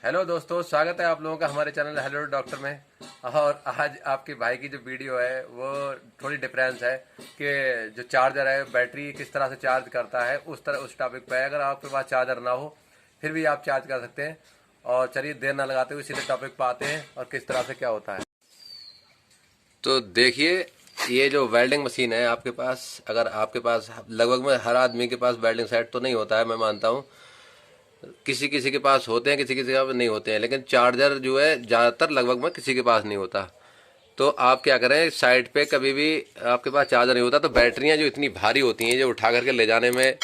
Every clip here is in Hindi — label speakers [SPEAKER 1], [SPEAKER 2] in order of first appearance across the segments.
[SPEAKER 1] हेलो दोस्तों, स्वागत है आप लोगों का हमारे चैनल हेलो डॉक्टर में। और आज आपके भाई की जो वीडियो है वो थोड़ी डिफरेंस है कि जो चार्जर है बैटरी किस तरह से चार्ज करता है उस टॉपिक पे है। अगर आपके पास चार्जर ना हो फिर भी आप चार्ज कर सकते हैं। और चलिए देर ना लगाते हुए सीधे टॉपिक पे आते हैं और किस तरह से क्या होता है। तो देखिए, ये जो वेल्डिंग मशीन है आपके पास, अगर आपके पास लगभग में हर आदमी के पास वेल्डिंग सेट तो नहीं होता है, मैं मानता हूँ किसी किसी के पास होते हैं, किसी किसी के पास नहीं होते हैं, लेकिन चार्जर जो है ज़्यादातर लगभग में किसी के पास नहीं होता। तो आप क्या करें, साइड पे कभी भी आपके पास चार्जर नहीं होता तो बैटरियां जो इतनी भारी होती हैं, जो उठा करके ले जाने में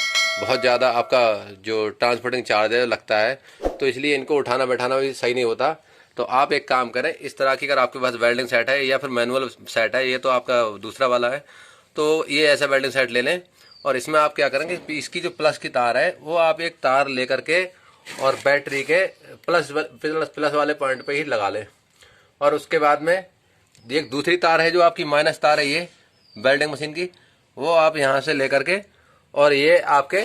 [SPEAKER 1] बहुत ज़्यादा आपका जो ट्रांसपोर्टिंग चार्ज है लगता है, तो इसलिए इनको उठाना बैठाना भी सही नहीं होता। तो आप एक काम करें, इस तरह की अगर आपके पास वेल्डिंग सेट है या फिर मैनुअल सेट है, ये तो आपका दूसरा वाला है, तो ये ऐसा वेल्डिंग सेट ले लें। और इसमें आप क्या करेंगे, इसकी जो प्लस की तार है वो आप एक तार लेकर के और बैटरी के प्लस प्लस वाले पॉइंट पे ही लगा लें। और उसके बाद में एक दूसरी तार है जो आपकी माइनस तार है, ये वेल्डिंग मशीन की, वो आप यहाँ से लेकर के और ये आपके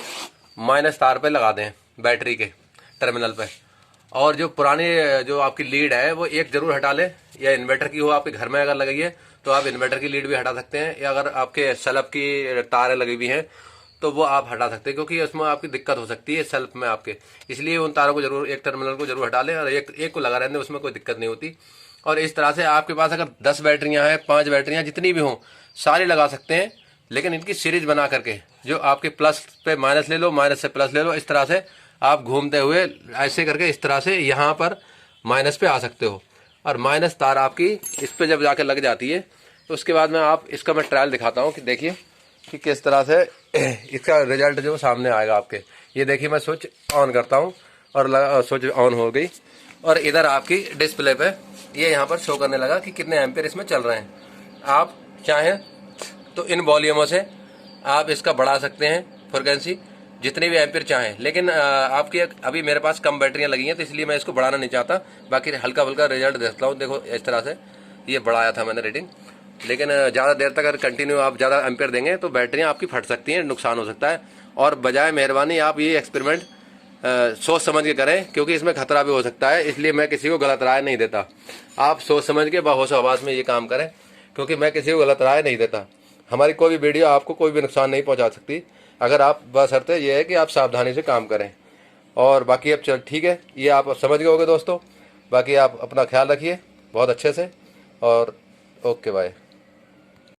[SPEAKER 1] माइनस तार पे लगा दें बैटरी के टर्मिनल पे। और जो पुरानी जो आपकी लीड है वो एक जरूर हटा लें, या इन्वर्टर की हो आपके घर में अगर लगी है तो आप इन्वर्टर की लीड भी हटा सकते हैं, या अगर आपके सल्फ की तारें लगी हुई हैं तो वो आप हटा सकते हैं, क्योंकि उसमें आपकी दिक्कत हो सकती है सेल्फ में आपके। इसलिए उन तारों को जरूर, एक टर्मिनल को जरूर हटा लें और एक को लगा रहने दें, उसमें कोई दिक्कत नहीं होती। और इस तरह से आपके पास अगर 10 बैटरियां हैं, 5 बैटरियां जितनी भी हों सारी लगा सकते हैं, लेकिन इनकी सीरीज बना करके जो आपके प्लस पे माइनस ले लो, माइनस से प्लस ले लो, इस तरह से आप घूमते हुए ऐसे करके इस तरह से यहाँ पर माइनस पे आ सकते हो। और माइनस तार आपकी इस पे जब जाके लग जाती है तो उसके बाद में आप इसका मैं ट्रायल दिखाता हूँ कि देखिए कि किस तरह से इसका रिजल्ट जो सामने आएगा आपके। ये देखिए, मैं स्विच ऑन करता हूँ और स्विच ऑन हो गई और इधर आपकी डिस्प्ले पे ये यहाँ पर शो करने लगा कि कितने एम्पेयर इसमें चल रहे हैं। आप चाहें तो इन वॉल्यूमों से आप इसका बढ़ा सकते हैं फ्रिक्वेंसी जितने भी एम्पेयर चाहें, लेकिन आपकी अभी मेरे पास कम बैटरियां लगी हैं तो इसलिए मैं इसको बढ़ाना नहीं चाहता। बाकी हल्का फुल्का रिजल्ट देखता हूँ। देखो इस तरह से ये बढ़ाया था मैंने रेटिंग, लेकिन ज़्यादा देर तक अगर कंटिन्यू आप ज़्यादा एम्पेयर देंगे तो बैटरियां आपकी फट सकती हैं, नुकसान हो सकता है। और बजाय मेहरबानी आप ये एक्सपेरिमेंट सोच समझ के करें, क्योंकि इसमें खतरा भी हो सकता है, इसलिए मैं किसी को गलत राय नहीं देता। आप सोच समझ के बाहोश आवाज़ में ये काम करें, क्योंकि मैं किसी को गलत राय नहीं देता। हमारी कोई भी वीडियो आपको कोई भी नुकसान नहीं पहुंचा सकती, अगर आप बशर्ते ये है कि आप सावधानी से काम करें। और बाकी अब चल ठीक है, ये आप समझ गए होंगे दोस्तों। बाकी आप अपना ख्याल रखिए बहुत अच्छे से, और ओके बाय।